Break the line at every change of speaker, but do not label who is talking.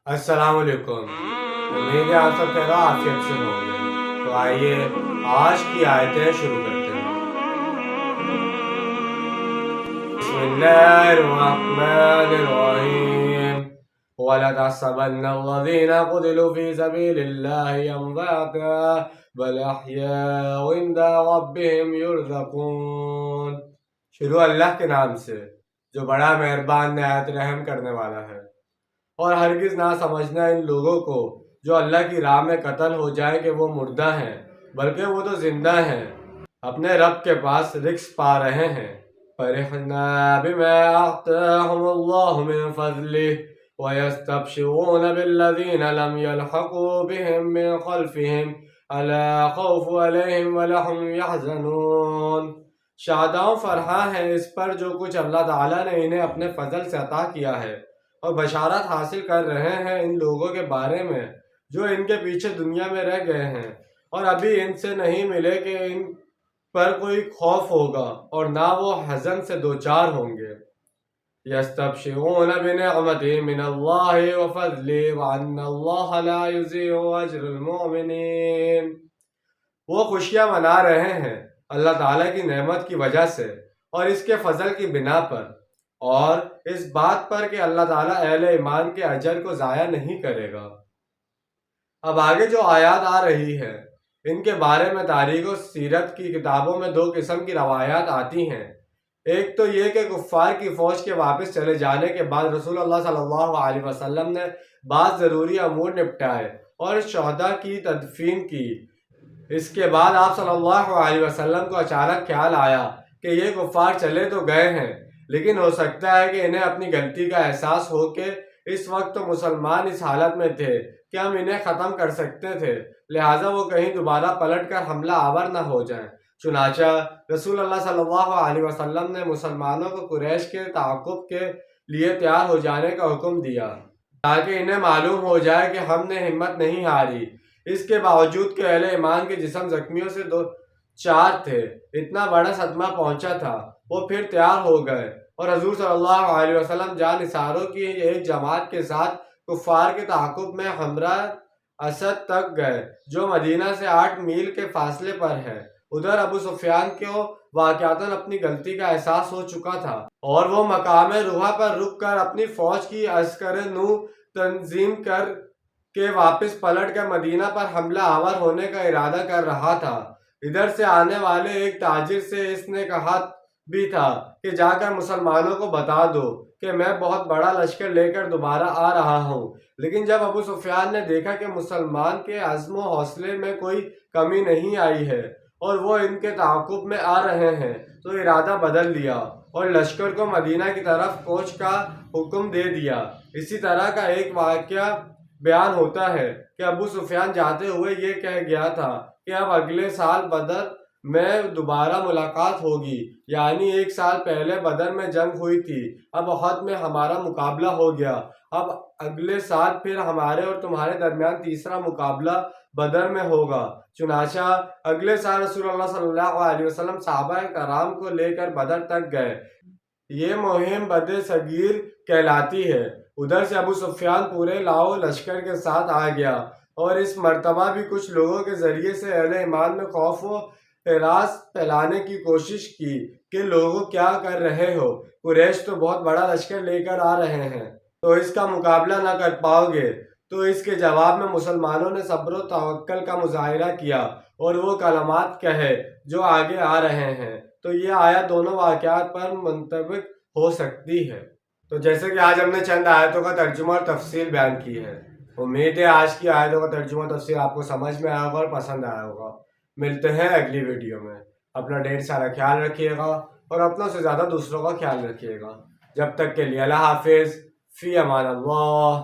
السلام علیکم، امید ہے آپ سب خیر عافیت سے ہوں گے۔ تو آئیے آج کی آیتیں شروع کرتے ہیں۔ بسم اللہ الرحمن الرحیم وَلَتَحْسَبَنَّ الَّذِينَ قُتِلُوا فِي سَبِيلِ اللَّهِ أَمْوَاتًا بَلْ أَحْيَاءٌ عِندَ رَبِّهِمْ يُرْزَقُونَ۔ شروع اللہ کے نام سے جو بڑا مہربان نہایت رحم کرنے والا ہے۔ اور ہرگز نہ سمجھنا ان لوگوں کو جو اللہ کی راہ میں قتل ہو جائیں کہ وہ مردہ ہیں، بلکہ وہ تو زندہ ہیں، اپنے رب کے پاس رزق پا رہے ہیں۔ فَرِحْنَا بِمَا آتَاهُمُ اللَّهُ مِن فَضْلِهِ وَيَسْتَبْشِرُونَ بِالَّذِينَ لَمْ يَلْحَقُوا بِهِم مِّن خَلْفِهِمْ أَلَا خَوْفٌ عَلَيْهِمْ وَلَا هُمْ يَحْزَنُونَ۔ شاداں و فرحاں ہیں اس پر جو کچھ اللہ تعالیٰ نے انہیں اپنے فضل سے عطا کیا ہے، اور بشارت حاصل کر رہے ہیں ان لوگوں کے بارے میں جو ان کے پیچھے دنیا میں رہ گئے ہیں، اور ابھی ان سے نہیں ملے کہ ان پر کوئی خوف ہوگا اور نہ وہ حزن سے دوچار ہوں گے۔ يَسْتَبْشِرُونَ بِنِعْمَةٍ مِّنَ اللَّهِ وَفَضْلٍ وَأَنَّ اللَّهَ لَا يُضِيعُ أَجْرَ الْمُؤْمِنِينَ۔ وہ خوشیاں منا رہے ہیں اللہ تعالیٰ کی نعمت کی وجہ سے اور اس کے فضل کی بنا پر، اور اس بات پر کہ اللہ تعالیٰ اہل ایمان کے اجر کو ضائع نہیں کرے گا۔ اب آگے جو آیات آ رہی ہے ان کے بارے میں تاریخ و سیرت کی کتابوں میں دو قسم کی روایات آتی ہیں۔ ایک تو یہ کہ کفار کی فوج کے واپس چلے جانے کے بعد رسول اللہ صلی اللہ علیہ وسلم نے بعض ضروری امور نپٹائے اور شہداء کی تدفین کی۔ اس کے بعد آپ صلی اللہ علیہ وسلم کو اچانک خیال آیا کہ یہ کفار چلے تو گئے ہیں، لیکن ہو سکتا ہے کہ انہیں اپنی غلطی کا احساس ہو کہ اس وقت تو مسلمان اس حالت میں تھے کہ ہم انہیں ختم کر سکتے تھے، لہٰذا وہ کہیں دوبارہ پلٹ کر حملہ آور نہ ہو جائیں۔ چنانچہ رسول اللہ صلی اللہ علیہ وسلم نے مسلمانوں کو قریش کے تعاقب کے لیے تیار ہو جانے کا حکم دیا تاکہ انہیں معلوم ہو جائے کہ ہم نے ہمت نہیں ہاری۔ اس کے باوجود کہ اہل ایمان کے جسم زخمیوں سے دو چار تھے، اتنا بڑا صدمہ پہنچا تھا، وہ پھر تیار ہو گئے اور حضور صلی اللہ علیہ وسلم جان نثاروں کی ایک جماعت کے ساتھ کفار کے تعاقب میں ہمراہ اسد تک گئے جو مدینہ سے 8 میل کے فاصلے پر ہے۔ ادھر ابو سفیان کو واقعتاً اپنی غلطی کا احساس ہو چکا تھا اور وہ مقام روحا پر رک کر اپنی فوج کی عسکر نو تنظیم کر کے واپس پلٹ کر مدینہ پر حملہ آور ہونے کا ارادہ کر رہا تھا۔ ادھر سے آنے والے ایک تاجر سے اس نے کہا بھی تھا کہ جا کر مسلمانوں کو بتا دو کہ میں بہت بڑا لشکر لے کر دوبارہ آ رہا ہوں۔ لیکن جب ابو سفیان نے دیکھا کہ مسلمان کے عزم و حوصلے میں کوئی کمی نہیں آئی ہے اور وہ ان کے تعاقب میں آ رہے ہیں تو ارادہ بدل لیا اور لشکر کو مدینہ کی طرف کوچ کا حکم دے دیا۔ اسی طرح کا ایک واقعہ بیان ہوتا ہے کہ ابو سفیان جاتے ہوئے یہ کہہ گیا تھا کہ اب اگلے سال بدر میں دوبارہ ملاقات ہوگی، یعنی 1 سال پہلے بدر میں جنگ ہوئی تھی، اب احد میں ہمارا مقابلہ ہو گیا، اب اگلے سال پھر ہمارے اور تمہارے درمیان تیسرا مقابلہ بدر میں ہوگا۔ چنانچہ اگلے سال رسول اللہ صلی اللہ علیہ وسلم صحابہ کرام کو لے کر بدر تک گئے۔ یہ مہم بدر صغیر کہلاتی ہے۔ ادھر سے ابو سفیان پورے لاؤ لشکر کے ساتھ آ گیا اور اس مرتبہ بھی کچھ لوگوں کے ذریعے سے اہل ایمان میں خوف و ہراس پھیلانے کی کوشش کی کہ لوگوں کیا کر رہے ہو، قریش تو بہت بڑا لشکر لے کر آ رہے ہیں، تو اس کا مقابلہ نہ کر پاؤ گے۔ تو اس کے جواب میں مسلمانوں نے صبر و توکل کا مظاہرہ کیا اور وہ کلمات کہے جو آگے آ رہے ہیں۔ تو یہ آیت دونوں واقعات پر منطبق ہو سکتی ہے۔ تو جیسے کہ آج ہم نے چند آیتوں کا ترجمہ اور تفسیر بیان کی ہے، امید ہے آج کی آیتوں کا ترجمہ اور تفسیر آپ کو سمجھ میں آیا ہوگا اور پسند آیا ہوگا۔ ملتے ہیں اگلی ویڈیو میں۔ اپنا ڈھیر سارا خیال رکھیے گا اور اپنا سے زیادہ دوسروں کا خیال رکھیے گا۔ جب تک کے لیے اللہ حافظ، فی امان اللہ۔